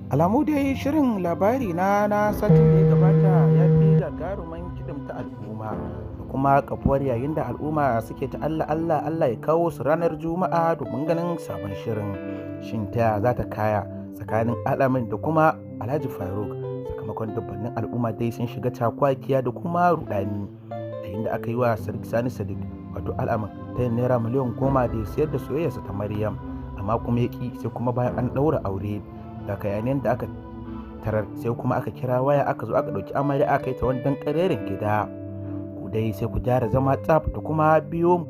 Alamu dai shirin labari na satin da ya gabata ya fi gagarumin kidimta al'umma da kuma kafuwar yayin da al'umma suke ta Allah ya kawo su ranar Juma'a domin ganin sabon shirin. Shin ta za ta kaya tsakanin Alamin da kuma Alhaji Faruk sakamakon dubbannin al'umma dai sun shiga cakwakiya da kuma rudani yayin da aka yi wa Sani Sadiq wato Alamin ta yin naira miliyan 10 da ya sayar da soyayyarsa ta Maryam, amma kuma ya ki sai kuma bayan an ɗaura aure da kayanin da aka tarar sai kuma aka kira waya aka zo aka ɗauki amarya aka yi ta wani ƙarerin gida. Ku dai sai ku gyara zama tsaf da kuma biyo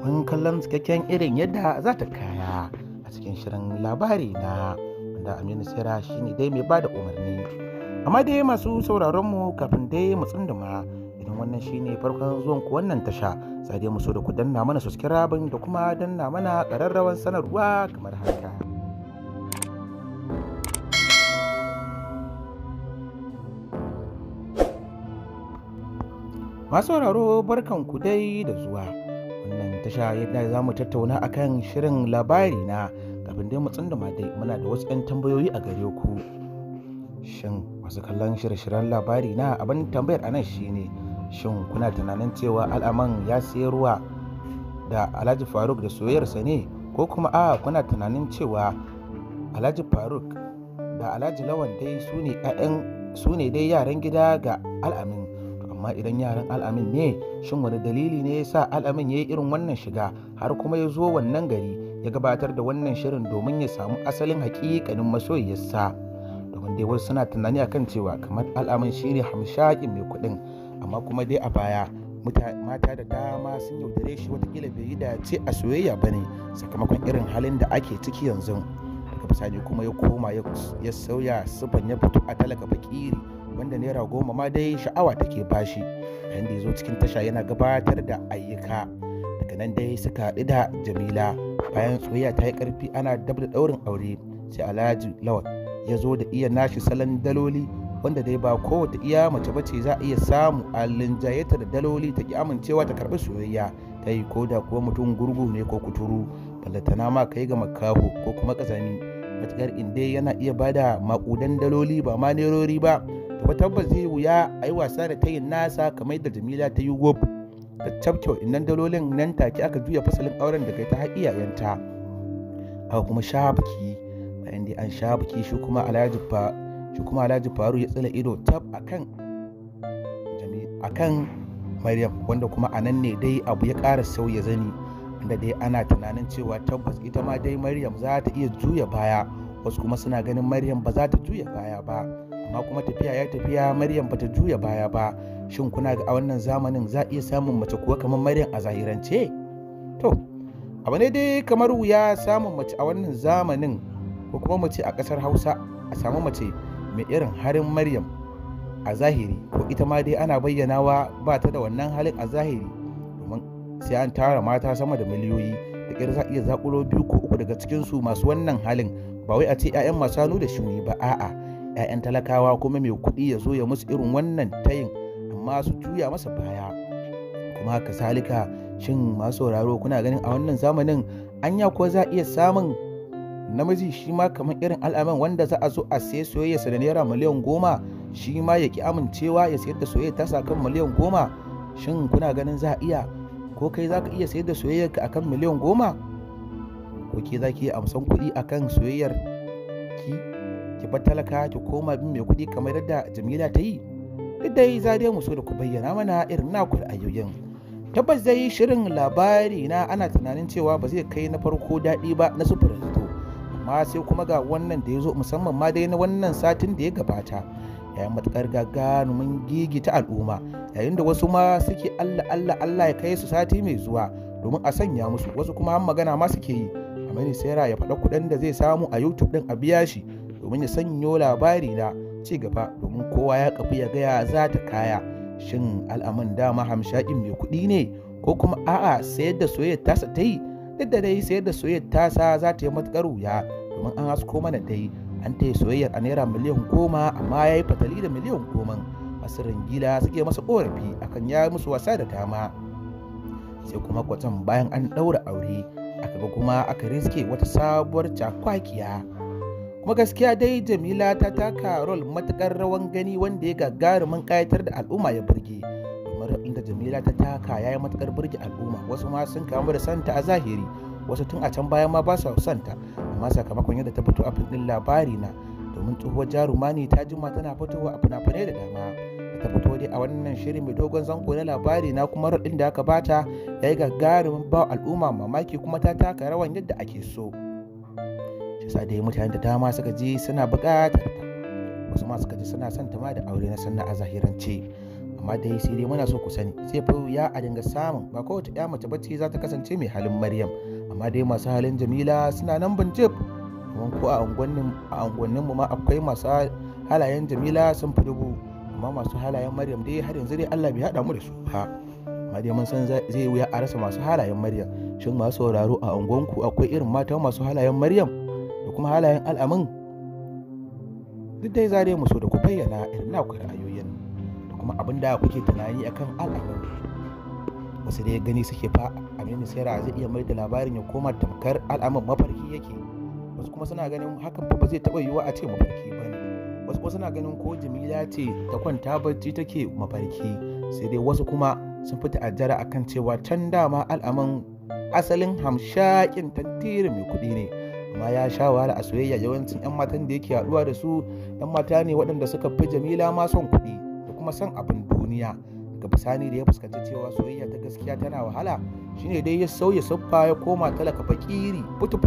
mun kallon cikakken irin yadda za ta kaya a cikin shirin labari na wanda Aminu Sera shine dai mai bada umarni. Amma dai masu sauraron mu kafin dai mu tsunduma, idan wannan shine farkon zuwan ku wannan tasha, sai dai mu so da ku danna mana subscribe da kuma danna mana ƙararrawar sanarwa kamar haka. Masu sauraro barkan ku dai da zuwa wannan tasha yadda za mu tattauna akan shirin labari na. Kafin dai mu tsunduma dai muna da wasu 'yan tambayoyi a gare ku. Shin masu kallon shirye-shiryen labari na, abin tambayar anan shine, shin kuna tunanin cewa Al'aman ya sayarwa da Alhaji Faruk da soyayyarsa ne, ko kuma kuna tunanin cewa Alhaji Faruk da Alhaji Lawan dai su ne dai yaran gida ga Al'amin? Amma idan yaran Al'amin ne, shin wani dalili ne ya sa Al'amin ya yi irin wannan shiga har kuma ya zo wannan gari ya gabatar da wannan shirin domin ya samu asalin hakikanin masoyiyarsa? Domin dai wasu suna tunani akan cewa kamar Al'amin shine hamshakin mai kuɗin, amma kuma dai a baya mata da dama sun yaudare shi, watakila bai yi dace a soyayya ba ne sakamakon irin halin da ake ciki yanzu. Daga bisani kuma ya koma ya sauya sifan, ya fito a talaka fakiri wanda naira 10 ma dai sha'awa take bashi, yayin da ya zo cikin tasha yana gabatar da ayyuka. Daga nan dai suka haɗu da Jamila, bayan soyayya ta yi ƙarfi ana dab da ɗaurin aure sai Alhaji Lawan ya zo da iya nashi salon daloli, wanda dai ba kowace iya mace bace za a iya samu a linjayeta da daloli ta ki amincewa ta karɓi soyayya ta yi, ko da kuwa mutum gurgu ne ko kuturu, ballatana ma kai ga makaho ko kuma ƙazami. Matuƙar inda yana iya bada maƙudan daloli ba ma nerori ba, to tabbas zai wuya a yi wasa da tayin nasa kamar da Jamila ta yi gob ta cafke innan dalolin nan take aka juya fasalin auren da kai ta har iyayenta. Aka kuma sha biki, bayan dai an sha biki shi kuma Alhaji Faru ya tsala ido tab akan Maryam, wanda kuma a nan ne dai abu ya ƙara sauya zani, wanda dai ana tunanin cewa tabbas ita ma dai Maryam za ta iya juya baya, wasu kuma suna ganin Maryam ba za ta juya baya ba, amma kuma tafiya ya tafiya Maryam bata juya baya ba. Shin kuna ga a wannan zamanin za a iya samun mace kuwa kamar Maryam a zahirance? To abu ne dai kamar wuya samun mace a wannan zamanin, ko kuma mace a ƙasar Hausa a samu mace mai irin harin Maryam a zahiri, ko ita ma dai ana bayyanawa ba ta da wannan halin a zahiri, domin sai an tara mata sama da miliyoyi da ƙyar za a iya zaƙulo 2 ko 3 daga cikinsu masu wannan halin. Ba wai a ce 'ya'yan masu hannu da shuni ba, a'a 'ya'yan talakawa kuma mai kuɗi ya zo ya musu irin wannan tayin amma su juya masa baya. Kuma haka salika, shin masu sauraro kuna ganin a wannan zamanin anya ko za a iya samun namiji shi ma kamar irin Al'amin, wanda za a zo a sayi soyayyarsa da naira miliyan 10 shi ma ya ki amincewa ya sayar da soyayya ta kan miliyan 10? Shin kuna ganin za a iya, ko kai za ka iya sayar da soyayyarka akan miliyan 10, ko ke za ki iya amsan kuɗi akan soyayyar ki bar talaka ki koma bin mai kuɗi kamar yadda Jamila ta yi? Duk dai za dai mu so da ku bayyana mana irin naku ra'ayoyin. Tabbas dai shirin labari na ana tunanin cewa ba zai kai na farko daɗi ba na Super Zato, amma sai kuma ga wannan da ya zo musamman ma dai na wannan satin da ya gabata, yayin matuƙar gagarumin gigita al'umma, yayin da wasu ma suke Allah ya kai su sati mai zuwa domin a sanya musu, wasu kuma har magana ma suke yi Aminu Sera ya faɗa kuɗin da zai samu a YouTube ɗin a biya shi domin ya sanyo labari na ci gaba, domin kowa ya kafi ya gaya za ta kaya. Shin Al'amin dama hamshakin mai kuɗi ne, ko kuma a'a sayar da soyayyar tasa ta yi? Duk da dai sayar da soyayyar tasa za ta yi matuƙar wuya, domin an hasko mana dai an ta yi soyayyar a naira miliyan 10 amma ya yi fatali da miliyan 10. Masu ringila suke masa ƙorafi akan ya musu wasa da dama. Sai kuma kwatsam bayan an ɗaura aure aka ga kuma aka riske wata sabuwar cakwakiya. kuma gaskiya dai Jamila ta taka rol matukar rawan gani wanda ya gagarumin kayatar da al'umma ya burge. Kamar inda Jamila ta taka ya yi matukar burge al'umma, wasu ma sun kamu da santa a zahiri, wasu tun a can bayan ma ba su santa, amma sakamakon yadda ta fito a fim din Labari Na, domin tsohuwar jaruma ne ta jima tana fitowa a fina-finai da dama. Ta fito dai a wannan shiri mai dogon zango na Labari Na, kuma rol din da aka bata ya yi gagarumin ba al'umma mamaki, kuma ta taka rawan yadda ake so. Sa dai mutane da dama suka ji suna buƙatar ta, wasu ma suka ji suna son ta ma da aure na sannan a zahirance. Amma dai sai dai muna so ku sani, sai fa ya a dinga samun, ba kowace ƴa mace bace za ta kasance mai halin Maryam, amma dai masu halin Jamila suna nan bincip. Kuma ko a unguwannin mu ma akwai masu halayen Jamila sun fi dubu, amma masu halayen Maryam dai har yanzu dai Allah bai haɗa mu da su ba. Amma dai mun san zai wuya a rasa masu halayen Maryam. Shin masu sauraro a unguwanku akwai irin mata masu halayen Maryam da kuma halayen Al'amin? Duk dai za mu so da ku bayyana irin naku ra'ayoyin da kuma abin da kuke tunani akan Al'amin. Wasu dai gani suke fa Aminu Saira zai iya mai da labarin ya koma tamkar Al'amin mafarki yake, wasu kuma suna ganin hakan fa ba zai taɓa yiwuwa a ce mafarki ba ne, wasu kuma suna ganin ko Jamila ce ta kwanta bacci take mafarki, sai dai wasu kuma sun fi ta'ajjara akan cewa can dama Al'amin asalin hamshakin tantirin mai kuɗi ne, amma ya sha wahala a soyayya. Yawancin 'yan matan da yake haɗuwa da su 'yan mata ne waɗanda suka fi Jamila ma son kuɗi da kuma son abin duniya. Daga bisani da ya fuskanci cewa soyayya ta gaskiya tana wahala, shine dai ya sauya siffa ya koma talaka fakiri putu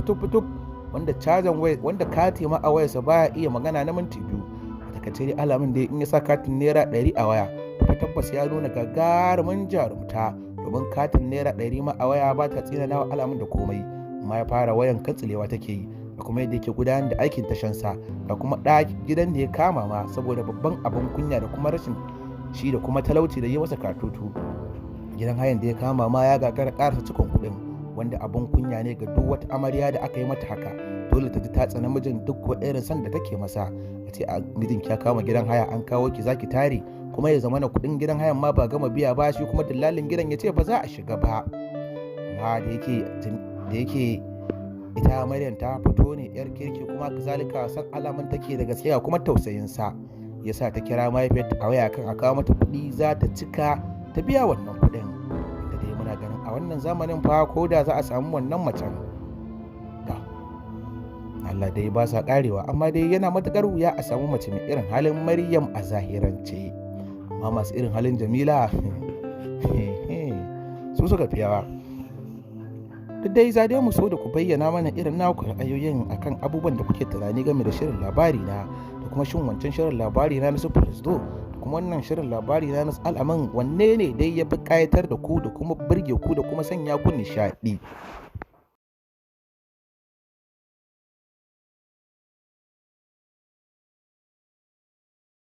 wanda kati ma a wayarsa baya iya magana na minti 2. A takaice dai Al'amin dai in ya sa katin naira 100 a waya to tabbas ya nuna gagarumin jarumta, domin katin naira 100 ma a waya ba ta tsinana wa Al'amin da komai, amma ya fara wayan katsilewa take yi, da kuma yadda yake gudanar da aikin tashansa, da kuma gidan da ya kama ma saboda babban abin kunya da kuma rashin shi da kuma talauci da yi masa katutu. Gidan hayan da ya kama ma ya gagara karasa cikon kuɗin, wanda abin kunya ne ga duk wata amarya da aka yi mata haka. Dole ta ji ta tsana mijin duk ko irin san da take masa. A ce a mijinki ya kama gidan haya an kawo ki zaki tare, kuma ya zama na kuɗin gidan hayan ma ba gama biya ba, shi kuma dillalin gidan ya ce ba za a shiga ba. Amma da yake ita Maryam ta fito ne yar kirki, kuma kazalika san Al'amin take da gaskiya kuma tausayin sa, yasa ta kira mahaifiyarta a waya kan a kawo mata kuɗi za ta cika ta biya wannan kuɗin. Da dai muna ganin a wannan zamanin fa ko da za a samu wannan macen, Allah dai ba sa karewa, amma dai yana matukar wuya a samu mace mai irin halin Maryam a zahirance. Amma masu irin halin Jamila su suka fi yawa. Duk dai za mu so da ku bayyana mana irin naku ra'ayoyin akan abubuwan da kuke tunani game da shirin Labari Na, da kuma shin wancan shirin Labari Na su Firisdo da kuma wannan shirin Labari Na Al'amin wanne ne dai ya fi kayatar da ku da kuma burge ku da kuma sanya ku nishaɗi.